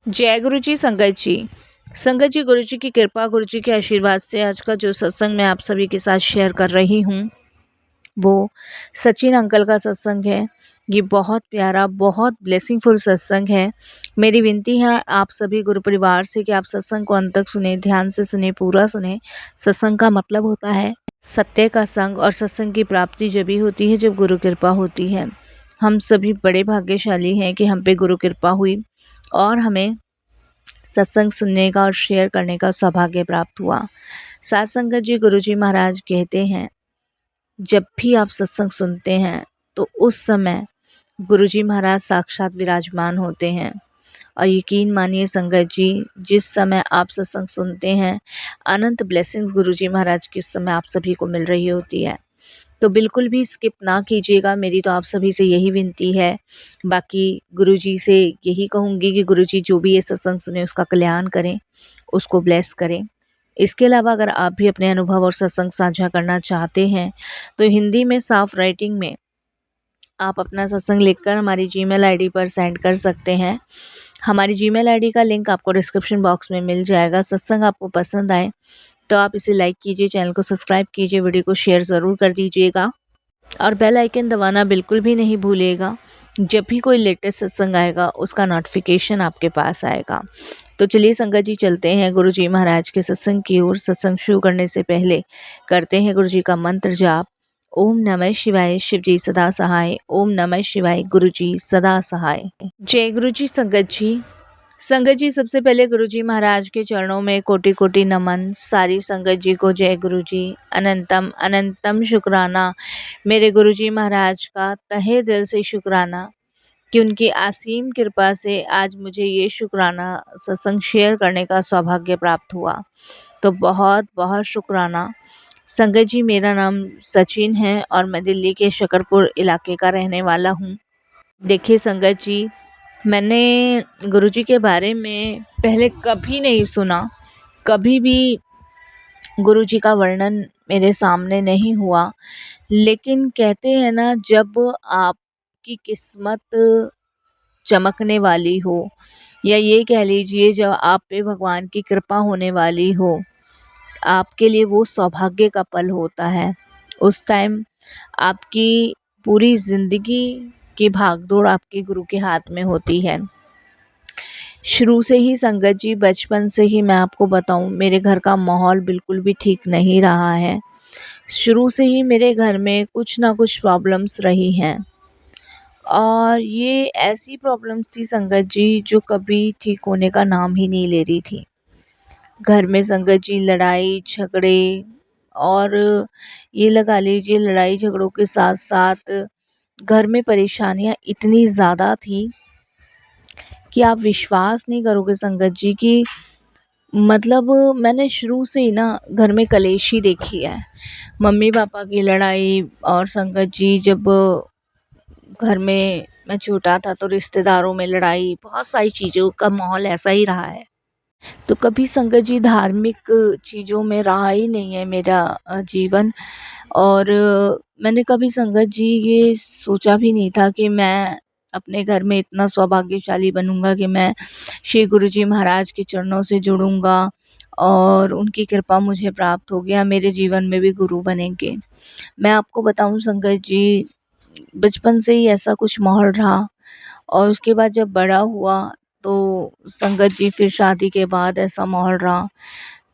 जय गुरु जी। संगत जी, संगत जी, गुरु जी की कृपा, गुरु जी के आशीर्वाद से आज का जो सत्संग मैं आप सभी के साथ शेयर कर रही हूँ वो सचिन अंकल का सत्संग है। ये बहुत प्यारा, बहुत ब्लेसिंगफुल सत्संग है। मेरी विनती है आप सभी गुरु परिवार से कि आप सत्संग को अंत तक सुने, ध्यान से सुने, पूरा सुने। सत्संग का मतलब होता है सत्य का संग, और सत्संग की प्राप्ति जब भी होती है जब गुरु कृपा होती है। हम सभी बड़े भाग्यशाली हैं कि हम पे गुरु कृपा हुई और हमें सत्संग सुनने का और शेयर करने का सौभाग्य प्राप्त हुआ। साथ संगत जी, गुरुजी महाराज कहते हैं जब भी आप सत्संग सुनते हैं तो उस समय गुरुजी महाराज साक्षात विराजमान होते हैं। और यकीन मानिए संगत जी, जिस समय आप सत्संग सुनते हैं अनंत ब्लेसिंग्स गुरुजी महाराज की उस समय आप सभी को मिल रही होती है। तो बिल्कुल भी स्किप ना कीजिएगा, मेरी तो आप सभी से यही विनती है। बाकी गुरुजी से यही कहूँगी कि गुरुजी जो भी ये सत्संग सुने उसका कल्याण करें, उसको ब्लेस करें। इसके अलावा अगर आप भी अपने अनुभव और सत्संग साझा करना चाहते हैं तो हिंदी में साफ राइटिंग में आप अपना सत्संग लिखकर हमारी जीमेल आईडी पर सेंड कर सकते हैं। हमारी जीमेल आईडी का लिंक आपको डिस्क्रिप्शन बॉक्स में मिल जाएगा। सत्संग आपको पसंद आए तो आप इसे लाइक कीजिए, चैनल को सब्सक्राइब कीजिए, वीडियो को शेयर ज़रूर कर दीजिएगा और बेल आइकन दबाना बिल्कुल भी नहीं भूलिएगा। जब भी कोई लेटेस्ट सत्संग आएगा उसका नोटिफिकेशन आपके पास आएगा। तो चलिए संगत जी, चलते हैं गुरु जी महाराज के सत्संग की ओर। सत्संग शुरू करने से पहले करते हैं गुरु जी का मंत्र जाप। ओम नमः शिवाय, शिव जी सदा सहाय। ओम नमः शिवाय, गुरु जी सदा सहाय। जय गुरु जी। संगत जी, संगत जी, सबसे पहले गुरु जी महाराज के चरणों में कोटि कोटि नमन। सारी संगत जी को जय गुरु जी। अनंतम अनंतम शुक्राना मेरे गुरु जी महाराज का, तहे दिल से शुक्राना कि उनकी असीम कृपा से आज मुझे ये शुक्राना सत्संग शेयर करने का सौभाग्य प्राप्त हुआ। तो बहुत बहुत शुक्राना। संगत जी, मेरा नाम सचिन है और मैं दिल्ली के शकरपुर इलाके का रहने वाला हूँ। देखिए संगत जी, मैंने गुरुजी के बारे में पहले कभी नहीं सुना, कभी भी गुरुजी का वर्णन मेरे सामने नहीं हुआ। लेकिन कहते हैं ना, जब आपकी किस्मत चमकने वाली हो, या ये कह लीजिए जब आप पे भगवान की कृपा होने वाली हो, आपके लिए वो सौभाग्य का पल होता है। उस टाइम आपकी पूरी ज़िंदगी की भागदौड़ आपके गुरु के हाथ में होती है। शुरू से ही संगत जी, बचपन से ही मैं आपको बताऊं, मेरे घर का माहौल बिल्कुल भी ठीक नहीं रहा है। शुरू से ही मेरे घर में कुछ ना कुछ प्रॉब्लम्स रही हैं और ये ऐसी प्रॉब्लम्स थी संगत जी जो कभी ठीक होने का नाम ही नहीं ले रही थी। घर में संगत जी लड़ाई झगड़े, और ये लगा लीजिए लड़ाई झगड़ों के साथ साथ घर में परेशानियां इतनी ज़्यादा थी कि आप विश्वास नहीं करोगे संगत जी कि मतलब मैंने शुरू से ही ना घर में कलेश ही देखी है। मम्मी पापा की लड़ाई, और संगत जी जब घर में मैं छोटा था तो रिश्तेदारों में लड़ाई, बहुत सारी चीज़ों का माहौल ऐसा ही रहा है। तो कभी संगत जी धार्मिक चीज़ों में रहा ही नहीं है मेरा जीवन। और मैंने कभी संगत जी ये सोचा भी नहीं था कि मैं अपने घर में इतना सौभाग्यशाली बनूंगा कि मैं श्री गुरु जी महाराज के चरणों से जुड़ूंगा और उनकी कृपा मुझे प्राप्त हो गया, मेरे जीवन में भी गुरु बनेंगे। मैं आपको बताऊं संगत जी, बचपन से ही ऐसा कुछ माहौल रहा और उसके बाद जब बड़ा हुआ तो संगत जी फिर शादी के बाद ऐसा माहौल रहा।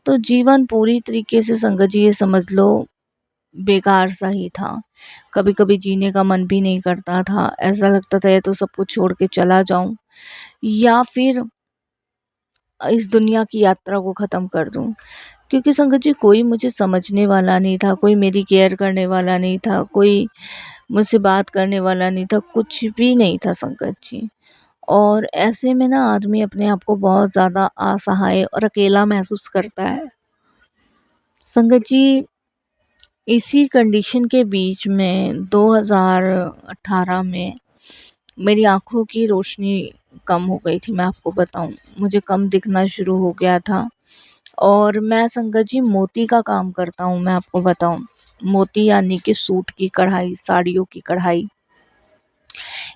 तो जीवन पूरी तरीके से संगत जी ये समझ लो बेकार सा ही था। कभी कभी जीने का मन भी नहीं करता था, ऐसा लगता था या तो सब कुछ छोड़ के चला जाऊं या फिर इस दुनिया की यात्रा को ख़त्म कर दूं। क्योंकि संगत जी कोई मुझे समझने वाला नहीं था, कोई मेरी केयर करने वाला नहीं था, कोई मुझसे बात करने वाला नहीं था, कुछ भी नहीं था संगत जी। और ऐसे में ना आदमी अपने आप को बहुत ज़्यादा असहाय और अकेला महसूस करता है। संगत जी, इसी कंडीशन के बीच में 2018 में मेरी आँखों की रोशनी कम हो गई थी। मैं आपको बताऊं, मुझे कम दिखना शुरू हो गया था। और मैं संगत जी मोती का काम करता हूं। मैं आपको बताऊं, मोती यानी कि सूट की कढ़ाई, साड़ियों की कढ़ाई,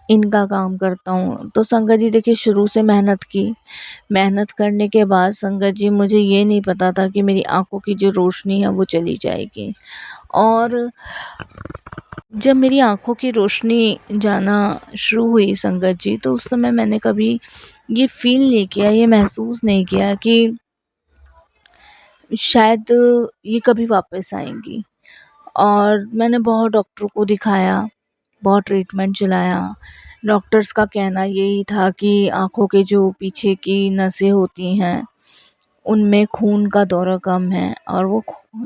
इनका काम करता हूँ। तो संगत जी देखिए शुरू से मेहनत की, मेहनत करने के बाद संगत जी मुझे ये नहीं पता था कि मेरी आँखों की जो रोशनी है वो चली जाएगी। और जब मेरी आँखों की रोशनी जाना शुरू हुई संगत जी, तो उस समय मैंने कभी ये फ़ील नहीं किया, ये महसूस नहीं किया कि शायद ये कभी वापस आएँगी। और मैंने बहुत डॉक्टरों को दिखाया, बहुत ट्रीटमेंट चलाया। डॉक्टर्स का कहना यही था कि आँखों के जो पीछे की नसें होती हैं, उनमें खून का दौरा कम है और वो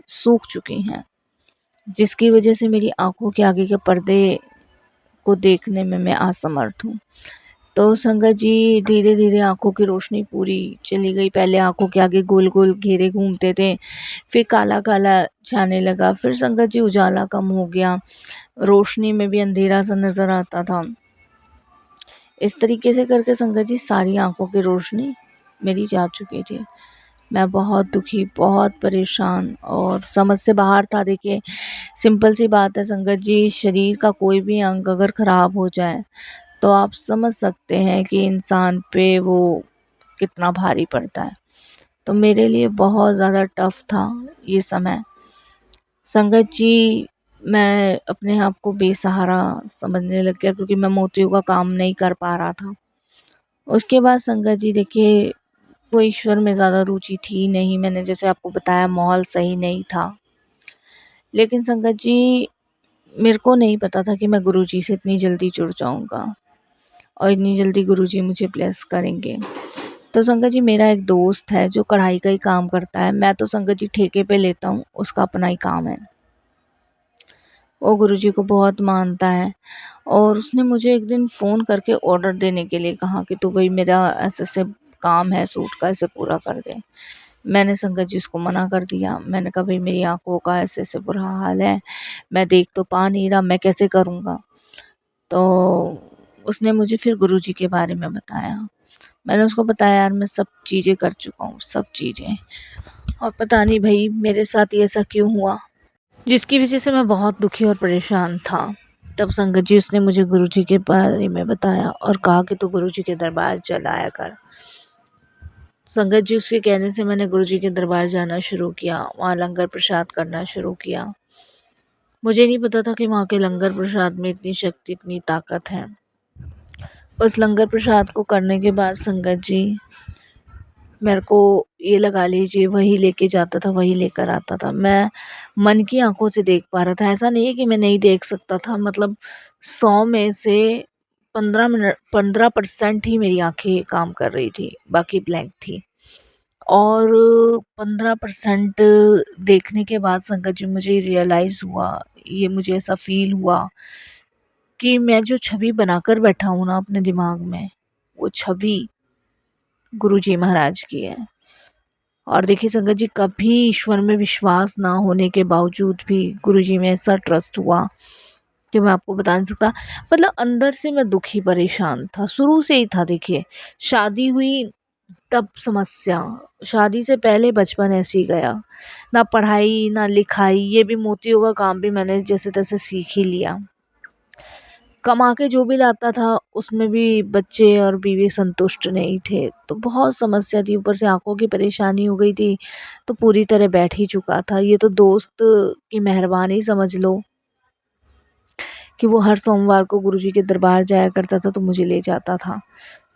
सूख चुकी हैं, जिसकी वजह से मेरी आँखों के आगे के पर्दे को देखने में मैं असमर्थ हूँ। तो संगत जी धीरे-धीरे आँखों की रोशनी पूरी चली गई। पहले आँखों के आगे गोल-गोल घेरे घूमते थे, फिर काला-काला छाने लगा, फिर संगत जी उजाला कम हो गया, रोशनी में भी अंधेरा सा नज़र आता था। इस तरीके से करके संगत जी सारी आँखों की रोशनी मेरी जा चुकी थी। मैं बहुत दुखी, बहुत परेशान और समझ से बाहर था। देखिए सिंपल सी बात है संगत जी, शरीर का कोई भी अंग अगर ख़राब हो जाए तो आप समझ सकते हैं कि इंसान पे वो कितना भारी पड़ता है। तो मेरे लिए बहुत ज़्यादा टफ़ था ये समय। संगत जी मैं अपने आप को बेसहारा समझने लग गया, क्योंकि मैं मोतियों का काम नहीं कर पा रहा था। उसके बाद संगत जी देखिए वो ईश्वर में ज़्यादा रुचि थी नहीं, मैंने जैसे आपको बताया माहौल सही नहीं था। लेकिन संगत जी मेरे को नहीं पता था कि मैं गुरुजी से इतनी जल्दी जुड़ जाऊँगा और इतनी जल्दी गुरुजी मुझे ब्लेस करेंगे। तो संगत जी मेरा एक दोस्त है जो कढ़ाई का ही काम करता है, मैं तो संगत जी ठेके पे लेता हूँ, उसका अपना ही काम है। वो गुरुजी को बहुत मानता है और उसने मुझे एक दिन फ़ोन करके ऑर्डर देने के लिए कहा कि तू भाई मेरा ऐसे-ऐसे काम है सूट का, इसे पूरा कर दे। मैंने संगत जी उसको मना कर दिया। मैंने कहा भाई मेरी आँखों का ऐसे-ऐसे बुरा हाल है, मैं देख तो पा नहीं रहा, मैं कैसे करूँगा? तो उसने मुझे फिर गुरुजी के बारे में बताया। मैंने उसको बताया यार मैं सब चीज़ें कर चुका हूँ, सब चीज़ें, और पता नहीं भई मेरे साथ ये ऐसा क्यों हुआ? जिसकी वज़ह से मैं बहुत दुखी और परेशान था। तब संगत जी उसने मुझे गुरुजी के बारे में बताया और कहा कि तू गुरुजी के दरबार चल आया कर। संगत जी उसके कहने से मैंने गुरुजी के दरबार जाना शुरू किया, वहाँ लंगर प्रसाद करना शुरू किया। मुझे नहीं पता था कि वहाँ के लंगर प्रसाद में इतनी शक्ति, इतनी ताकत है। उस लंगर प्रसाद को करने के बाद संगत जी मेरे को ये लगा लीजिए वही लेके जाता था, वही लेकर आता था। मैं मन की आँखों से देख पा रहा था। ऐसा नहीं है कि मैं नहीं देख सकता था, मतलब 100 में से 15% ही मेरी आँखें काम कर रही थी, बाकी ब्लैंक थी। और 15% देखने के बाद संगत जी मुझे रियलाइज़ हुआ, ये मुझे ऐसा फ़ील हुआ कि मैं जो छवि बनाकर बैठा हूँ ना अपने दिमाग में, वो छवि गुरुजी महाराज की है। और देखिए संगत जी कभी ईश्वर में विश्वास ना होने के बावजूद भी गुरुजी में ऐसा ट्रस्ट हुआ कि मैं आपको बता नहीं सकता। मतलब अंदर से मैं दुखी परेशान था, शुरू से ही था। देखिए शादी हुई तब समस्या, शादी से पहले बचपन ऐसे ही गया, ना पढ़ाई ना लिखाई, ये भी मोतियों का काम भी मैंने जैसे तैसे सीख ही लिया। कमा के जो भी लाता था उसमें भी बच्चे और बीवी संतुष्ट नहीं थे, तो बहुत समस्या थी। ऊपर से आँखों की परेशानी हो गई थी, तो पूरी तरह बैठ ही चुका था। ये तो दोस्त की मेहरबानी समझ लो कि वो हर सोमवार को गुरुजी के दरबार जाया करता था, तो मुझे ले जाता था।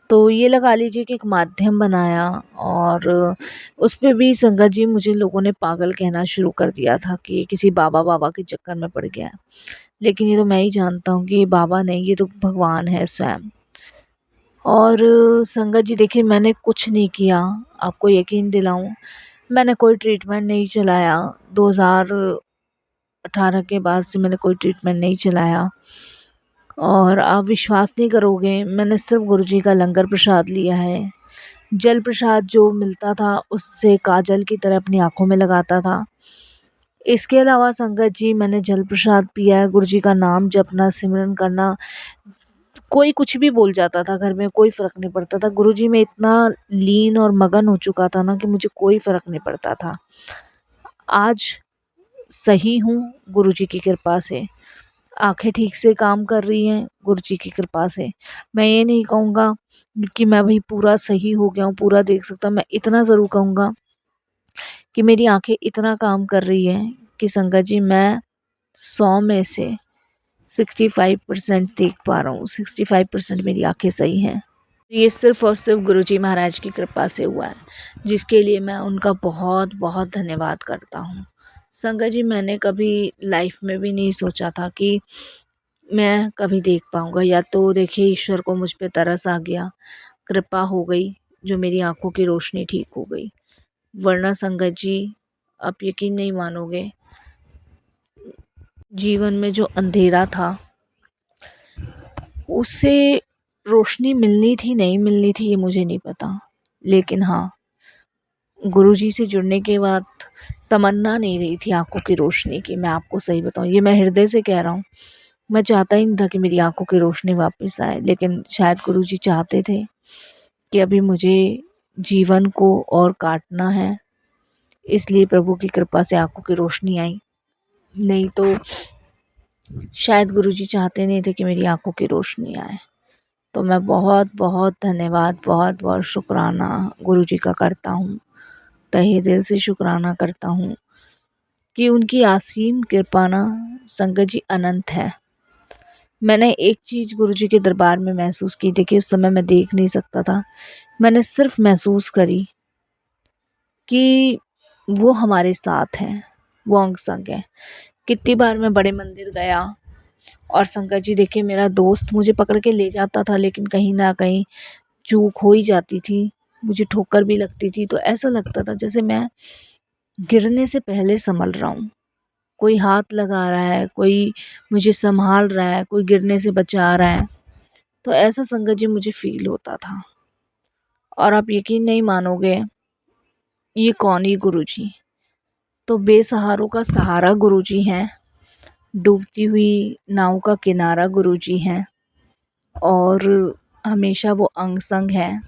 तो ये लगा लीजिए कि एक माध्यम बनाया, और उस पे भी संगत जी मुझे लोगों ने पागल कहना शुरू कर दिया था कि ये किसी बाबा के चक्कर में पड़ गया है। लेकिन ये तो मैं ही जानता हूँ कि ये बाबा नहीं, ये तो भगवान है स्वयं। और संगत जी देखिए मैंने कुछ नहीं किया, आपको यकीन दिलाऊं, मैंने कोई ट्रीटमेंट नहीं चलाया। 2018 के बाद से मैंने कोई ट्रीटमेंट नहीं चलाया। और आप विश्वास नहीं करोगे, मैंने सिर्फ गुरुजी का लंगर प्रसाद लिया है। जल प्रसाद जो मिलता था उससे काजल की तरह अपनी आंखों में लगाता था। इसके अलावा संगत जी मैंने जल प्रसाद पिया है, गुरुजी का नाम जपना, सिमरन करना। कोई कुछ भी बोल जाता था घर में, कोई फ़र्क नहीं पड़ता था। गुरुजी में इतना लीन और मगन हो चुका था ना कि मुझे कोई फ़र्क नहीं पड़ता था। आज सही हूँ गुरुजी की कृपा से। आँखें ठीक से काम कर रही हैं गुरुजी की कृपा से। मैं ये नहीं कहूँगा कि मैं भई पूरा सही हो गया हूँ, पूरा देख सकता हूँ। मैं इतना ज़रूर कहूँगा कि मेरी आँखें इतना काम कर रही हैं कि संगत जी मैं 100 में से 65% देख पा रहा हूँ। 65% मेरी आँखें सही हैं। ये सिर्फ़ और सिर्फ़ गुरुजी महाराज की कृपा से हुआ है, जिसके लिए मैं उनका बहुत-बहुत धन्यवाद करता हूँ। संगत जी मैंने कभी लाइफ़ में भी नहीं सोचा था कि मैं कभी देख पाऊँगा, या तो देखिए ईश्वर को मुझ पे तरस आ गया, कृपा हो गई, जो मेरी आँखों की रोशनी ठीक हो गई। वरना संगत जी आप यकीन नहीं मानोगे, जीवन में जो अंधेरा था, उससे रोशनी मिलनी थी, नहीं मिलनी थी ये मुझे नहीं पता। लेकिन हाँ, गुरुजी से जुड़ने के बाद तमन्ना नहीं रही थी आँखों की रोशनी की, मैं आपको सही बताऊँ, ये मैं हृदय से कह रहा हूँ। मैं चाहता ही नहीं था कि मेरी आँखों की रोशनी वापस आए, लेकिन शायद गुरुजी चाहते थे कि अभी मुझे जीवन को और काटना है, इसलिए प्रभु की कृपा से आँखों की रोशनी आई। नहीं तो शायद गुरुजी चाहते नहीं थे कि मेरी आँखों की रोशनी आए। तो मैं बहुत-बहुत धन्यवाद, बहुत-बहुत शुक्राना गुरुजी का करता हूँ। तहे दिल से शुक्राना करता हूँ कि उनकी असीम कृपा ना संगत जी अनंत है। मैंने एक चीज़ गुरुजी के दरबार में महसूस की, देखिए उस समय मैं देख नहीं सकता था। मैंने सिर्फ़ महसूस करी कि वो हमारे साथ हैं, वो अंग संग हैं। कितनी बार मैं बड़े मंदिर गया और संगत जी देखिए मेरा दोस्त मुझे पकड़ के ले जाता था, लेकिन कहीं न कहीं चूक हो ही जाती थी, मुझे ठोकर भी लगती थी, तो ऐसा लगता था जैसे मैं गिरने से पहले संभल रहा हूँ। कोई हाथ लगा रहा है, कोई मुझे सँभाल रहा है, कोई गिरने से बचा रहा है। तो ऐसा संगत जी मुझे फ़ील होता था। और आप यकीन नहीं मानोगे, ये कौन, ये गुरुजी। तो बेसहारों का सहारा गुरुजी हैं, डूबती हुई नाव का किनारा गुरुजी हैं, और हमेशा वो अंग संग हैं,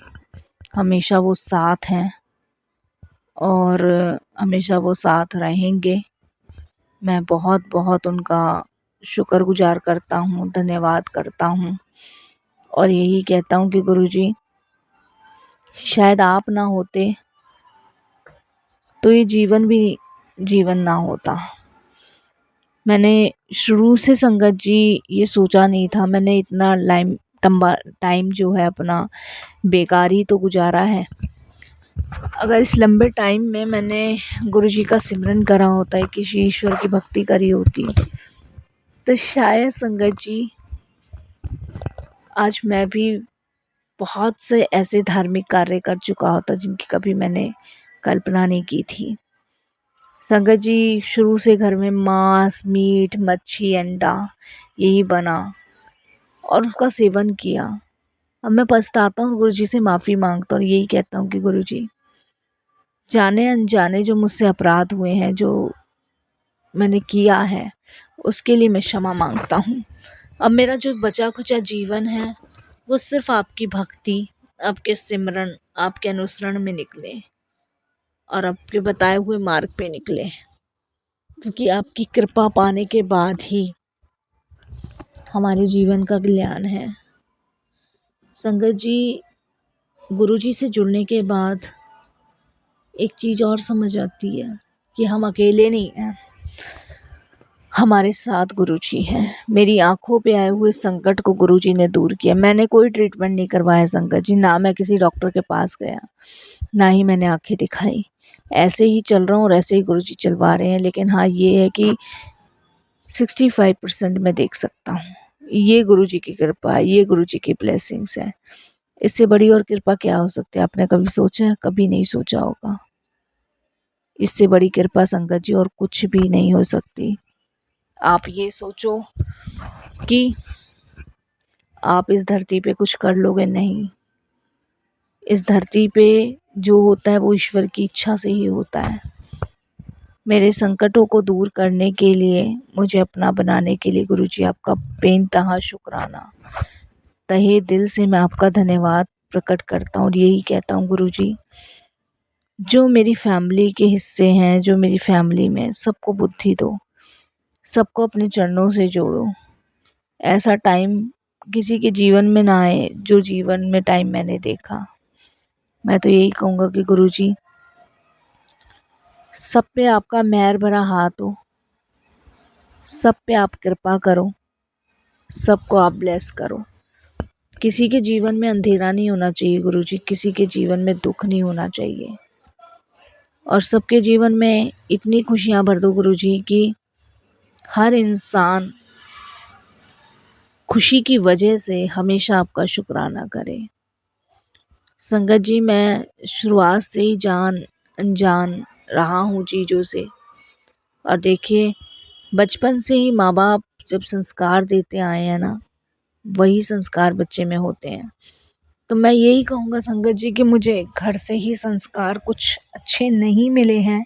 हमेशा वो साथ हैं, और हमेशा वो साथ रहेंगे। मैं बहुत-बहुत उनका शुक्रगुज़ार करता हूँ, धन्यवाद करता हूँ, और यही कहता हूँ कि गुरुजी शायद आप ना होते तो ये जीवन भी जीवन ना होता। मैंने शुरू से संगत जी ये सोचा नहीं था, मैंने इतना टाइम जो है अपना बेकार ही तो गुज़ारा है। अगर इस लंबे टाइम में मैंने गुरुजी का सिमरन करा होता है, किसी ईश्वर की भक्ति करी होती, तो शायद संगत जी आज मैं भी बहुत से ऐसे धार्मिक कार्य कर चुका होता जिनकी कभी मैंने कल्पना नहीं की थी। संगत जी शुरू से घर में मांस, मीट, मच्छी, अंडा यही बना और उसका सेवन किया। अब मैं पछताता हूँ, गुरुजी से माफ़ी मांगता हूँ, यही कहता हूँ कि गुरुजी जाने अनजाने जो मुझसे अपराध हुए हैं, जो मैंने किया है, उसके लिए मैं क्षमा मांगता हूँ। अब मेरा जो बचा खुचा जीवन है वो सिर्फ़ आपकी भक्ति, आपके सिमरन, आपके अनुसरण में निकले और आपके बताए हुए मार्ग पे निकले, क्योंकि आपकी कृपा पाने के बाद ही हमारे जीवन का कल्याण है। संगत जी गुरुजी से जुड़ने के बाद एक चीज़ और समझ आती है कि हम अकेले नहीं हैं, हमारे साथ गुरुजी हैं। मेरी आँखों पे आए हुए संकट को गुरुजी ने दूर किया। मैंने कोई ट्रीटमेंट नहीं करवाया संगत जी, ना मैं किसी डॉक्टर के पास गया, ना ही मैंने आँखें दिखाई। ऐसे ही चल रहा हूँ और ऐसे ही गुरुजी चलवा रहे हैं। लेकिन हाँ, ये है कि 65% मैं देख सकता हूँ। ये गुरुजी की कृपा है, ये गुरुजी की ब्लेसिंग्स है। इससे बड़ी और कृपा क्या हो सकती है? आपने कभी सोचा है? कभी नहीं सोचा होगा। इससे बड़ी कृपा संगत जी और कुछ भी नहीं हो सकती। आप ये सोचो कि आप इस धरती पे कुछ कर लोगे, नहीं। इस धरती पे जो होता है वो ईश्वर की इच्छा से ही होता है। मेरे संकटों को दूर करने के लिए, मुझे अपना बनाने के लिए गुरुजी आपका बेइंतहा शुक्राना। तहे दिल से मैं आपका धन्यवाद प्रकट करता हूँ और यही कहता हूँ गुरुजी, जो मेरी फैमिली के हिस्से हैं, जो मेरी फैमिली में, सबको बुद्धि दो, सबको अपने चरणों से जोड़ो। ऐसा टाइम किसी के जीवन में ना आए जो जीवन में टाइम मैंने देखा। मैं तो यही कहूँगा कि गुरुजी सब पे आपका मेहर भरा हाथ हो, सब पे आप कृपा करो, सबको आप ब्लेस करो। किसी के जीवन में अंधेरा नहीं होना चाहिए गुरुजी, किसी के जीवन में दुख नहीं होना चाहिए, और सबके जीवन में इतनी खुशियाँ भर दो गुरुजी कि हर इंसान खुशी की वजह से हमेशा आपका शुक्राना करे। संगत जी, मैं शुरुआत से ही अनजान रहा हूँ चीज़ों से, और देखिए बचपन से ही माँ बाप जब संस्कार देते आए हैं ना, वही संस्कार बच्चे में होते हैं। तो मैं यही कहूँगा संगत जी कि मुझे घर से ही संस्कार कुछ अच्छे नहीं मिले हैं,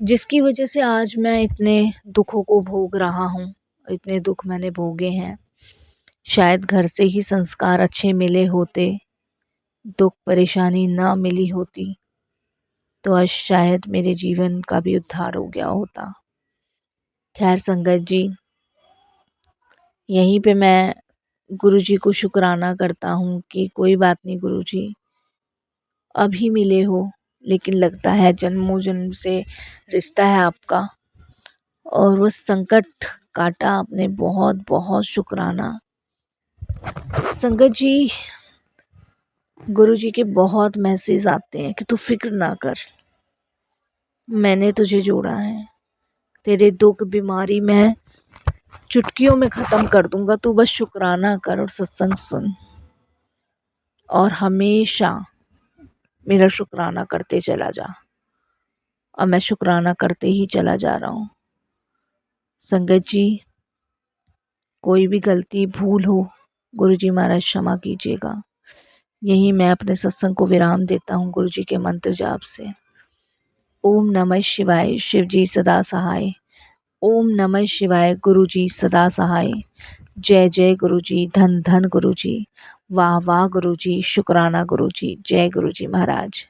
जिसकी वजह से आज मैं इतने दुखों को भोग रहा हूँ। इतने दुख मैंने भोगे हैं। शायद घर से ही संस्कार अच्छे मिले होते, दुख परेशानी ना मिली होती, तो आज शायद मेरे जीवन का भी उद्धार हो गया होता। खैर संगत जी, यहीं पे मैं गुरुजी को शुक्राना करता हूँ कि कोई बात नहीं गुरुजी, अभी मिले हो, लेकिन लगता है जन्मों जन्म से रिश्ता है आपका, और वो संकट काटा आपने, बहुत बहुत शुक्राना। संगत जी, गुरुजी के बहुत मैसेज आते हैं कि तू फिक्र ना कर, मैंने तुझे जोड़ा है, तेरे दुख बीमारी मैं चुटकियों में ख़त्म कर दूंगा, तू बस शुक्राना कर और सत्संग सुन, और हमेशा मेरा शुक्राना करते चला जा। और मैं शुक्राना करते ही चला जा रहा हूँ। संगत जी, कोई भी गलती भूल हो गुरुजी महाराज क्षमा कीजिएगा। यही मैं अपने सत्संग को विराम देता हूँ गुरुजी के मंत्र जाप से। ओम नमः शिवाय, शिव जी सदा सहाय। ओम नमः शिवाय, गुरुजी सदा सहाय। जय जय गुरुजी, धन धन गुरुजी, वाह वाह गुरुजी, शुक्राना गुरुजी, जय गुरुजी महाराज।